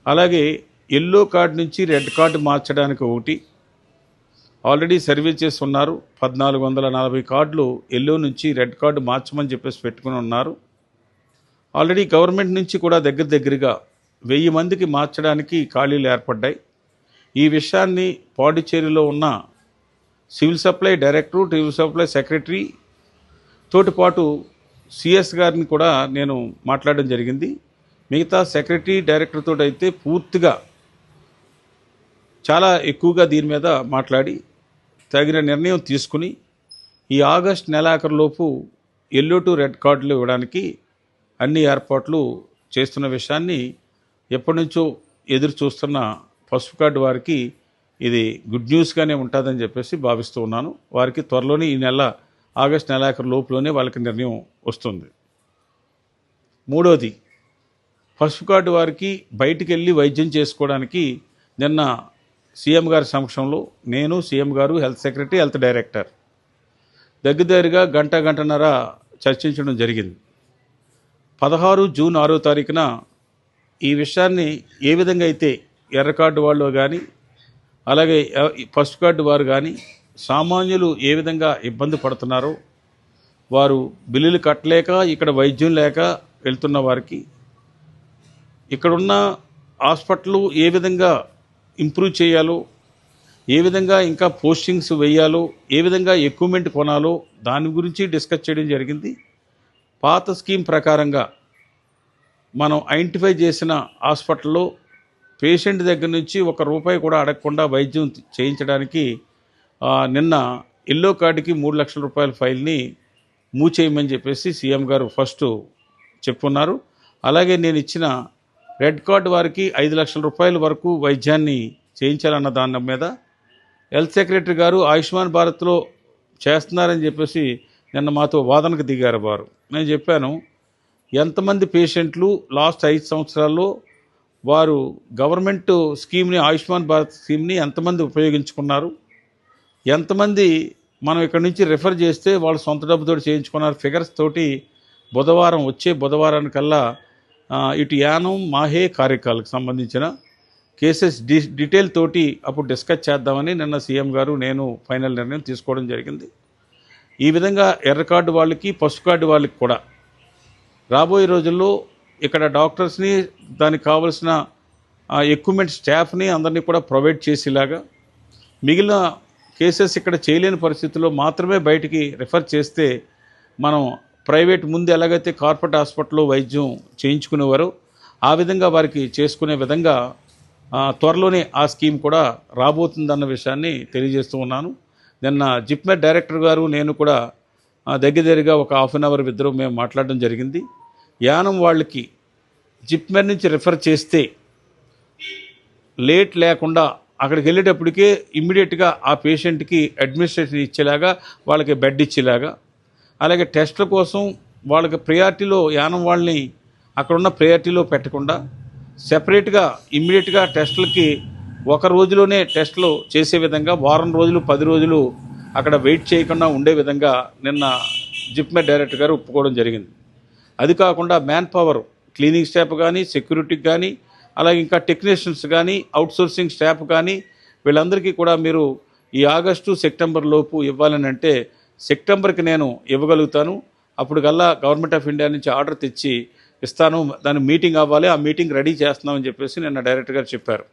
అలాగే yellow card నుంచి red card మార్చడానికి ఒకటి ఆల్రెడీ సర్వే చేసి ఉన్నారు. 1440 కార్డులు ఎల్లో నుంచి రెడ్ కార్డు మార్చమని చెప్పేసి పెట్టుకుని ఉన్నారు. ఆల్రెడీ గవర్నమెంట్ నుంచి కూడా దగ్గరగా 1000 మందికి మార్చడానికి ఖాళీలు ఏర్పడ్డాయి. ఈ విషయాన్ని పాండిచ్చేరిలో ఉన్న civil supply director, civil supply secretary తోటి పాటు సిఎస్ గారిని కూడా నేను మాట్లాడడం జరిగింది. మిగతా సెక్రటరీ డైరెక్టర్ తోటి అయితే పూర్తిగా చాలా ఎక్కువగా దీని మీద మాట్లాడి తగిన నిర్ణయం తీసుకుని ఈ ఆగస్ట్ నెలాఖరులోపు ఎల్లో టు రెడ్ కార్డులు ఇవ్వడానికి అన్ని ఏర్పాట్లు చేస్తున్న విషయాన్ని ఎప్పటి నుంచో ఎదురు చూస్తున్న పసుపు కార్డు వారికి ఇది గుడ్ న్యూస్గానే ఉంటుందని చెప్పేసి భావిస్తూ ఉన్నాను. వారికి త్వరలోనే ఈ నెల ఆగస్ట్ నెలాఖరు లోపులోనే వాళ్ళకి నిర్ణయం వస్తుంది. మూడోది, పసుపు కార్డు వారికి బయటికి వెళ్ళి వైద్యం చేసుకోవడానికి నిన్న సీఎం గారి సమక్షంలో నేను, సీఎం గారు, హెల్త్ సెక్రటరీ, హెల్త్ డైరెక్టర్ దగ్గరగా గంటన్నర చర్చించడం జరిగింది. 16 జూన్ 6వ తారీఖున ఈ విషయాన్ని ఏ విధంగా అయితే ఎర్ర కార్డు వాళ్ళు కానీ అలాగే పసుపు కార్డు వారు కానీ సామాన్యులు ఏ విధంగా ఇబ్బంది పడుతున్నారో, వారు బిల్లులు కట్టలేక ఇక్కడ వైద్యం లేక వెళ్తున్న వారికి ఇక్కడున్న హాస్పిటల్ ఏ విధంగా ఇంప్రూవ్ చేయాలో, ఏ విధంగా ఇంకా పోస్టింగ్స్ వేయాలో, ఏ విధంగా ఎక్విప్మెంట్ కొనాలో దాని గురించి డిస్కస్ చేయడం జరిగింది. పాత స్కీమ్ ప్రకారంగా మనం ఐడెంటిఫై చేసిన హాస్పిటల్లో పేషెంట్ దగ్గర నుంచి ₹1 కూడా అడగకుండా వైద్యం చేయించడానికి నిన్న ఎల్లో కార్డుకి ₹3 లక్షల ఫైల్ని మూవ్ చేయమని చెప్పేసి సీఎం గారు ఫస్ట్ చెప్పున్నారు. అలాగే నేను ఇచ్చిన రెడ్ కార్డు వారికి ₹5 లక్షల వరకు వైద్యాన్ని చేయించాలన్న దాని మీద హెల్త్ సెక్రటరీ గారు ఆయుష్మాన్ భారత్లో చేస్తున్నారని చెప్పేసి నిన్న మాతో వాదనకు దిగారు వారు. నేను చెప్పాను, ఎంతమంది పేషెంట్లు లాస్ట్ 5 సంవత్సరాల్లో వారు గవర్నమెంట్ స్కీమ్ని, ఆయుష్మాన్ భారత్ స్కీమ్ని ఎంతమంది ఉపయోగించుకున్నారు, ఎంతమంది మనం ఇక్కడ నుంచి రిఫర్ చేస్తే వాళ్ళు సొంత డబ్బుతో చేయించుకున్నారు, ఫిగర్స్ తోటి వచ్చే బుధవారానికల్లా ఇటు యానం, మాహే, కారైకాల్కి సంబంధించిన కేసెస్ డీటెయిల్ తోటి అప్పుడు డిస్కస్ చేద్దామని నిన్న సీఎం గారు నేను ఫైనల్ నిర్ణయం తీసుకోవడం జరిగింది. ఈ విధంగా ఎర్ర కార్డు వాళ్ళకి, పసుపు కార్డు వాళ్ళకి కూడా రాబోయే రోజుల్లో ఇక్కడ డాక్టర్స్ని, దానికి కావలసిన ఎక్విప్మెంట్ స్టాఫ్ని అందరినీ కూడా ప్రొవైడ్ చేసేలాగా, మిగిలిన కేసెస్ ఇక్కడ చేయలేని పరిస్థితుల్లో మాత్రమే బయటికి రిఫర్ చేస్తే మనం ప్రైవేట్ ముందు ఎలాగైతే కార్పొరేట్ హాస్పిటల్లో వైద్యం చేయించుకునేవారో ఆ విధంగా వారికి చేసుకునే విధంగా త్వరలోనే ఆ స్కీమ్ కూడా రాబోతుందన్న విషయాన్ని తెలియజేస్తూ ఉన్నాను. నిన్న జిప్మెర్ డైరెక్టర్ గారు నేను కూడా దగ్గరగా ఒక ½ అన్ అవర్ ఇద్దరు మేము మాట్లాడడం జరిగింది. యానం వాళ్ళకి జిప్మెర్ నుంచి రిఫర్ చేస్తే లేట్ లేకుండా అక్కడికి వెళ్ళేటప్పటికే ఇమ్మీడియట్గా ఆ పేషెంట్కి అడ్మినిస్ట్రేషన్ ఇచ్చేలాగా, వాళ్ళకి బెడ్ ఇచ్చేలాగా, అలాగే టెస్టుల కోసం వాళ్ళకి ప్రయారిటీలో యానం వాళ్ళని అక్కడున్న ప్రయారిటీలో పెట్టకుండా సెపరేట్గా ఇమ్మీడియట్గా టెస్టులకి ఒక రోజులోనే టెస్టులు చేసే విధంగా వారం రోజులు 10 రోజులు అక్కడ వెయిట్ చేయకుండా ఉండే విధంగా నిన్న జిప్మెర్ డైరెక్టర్ గారు ఒప్పుకోవడం జరిగింది. అది కాకుండా మ్యాన్ పవర్, క్లీనింగ్ స్టాఫ్ కానీ, సెక్యూరిటీకి కానీ, అలాగే ఇంకా టెక్నీషియన్స్ కానీ, అవుట్సోర్సింగ్ స్టాఫ్ కానీ వీళ్ళందరికీ కూడా మీరు ఈ ఆగస్టు సెప్టెంబర్ లోపు ఇవ్వాలని అంటే సెప్టెంబర్కి నేను ఇవ్వగలుగుతాను. అప్పటికల్లా గవర్నమెంట్ ఆఫ్ ఇండియా నుంచి ఆర్డర్ తెచ్చి ఇస్తాను. దాని మీటింగ్ అవ్వాలి, ఆ మీటింగ్ రెడీ చేస్తున్నామని చెప్పేసి నిన్న డైరెక్టర్ గారు చెప్పారు.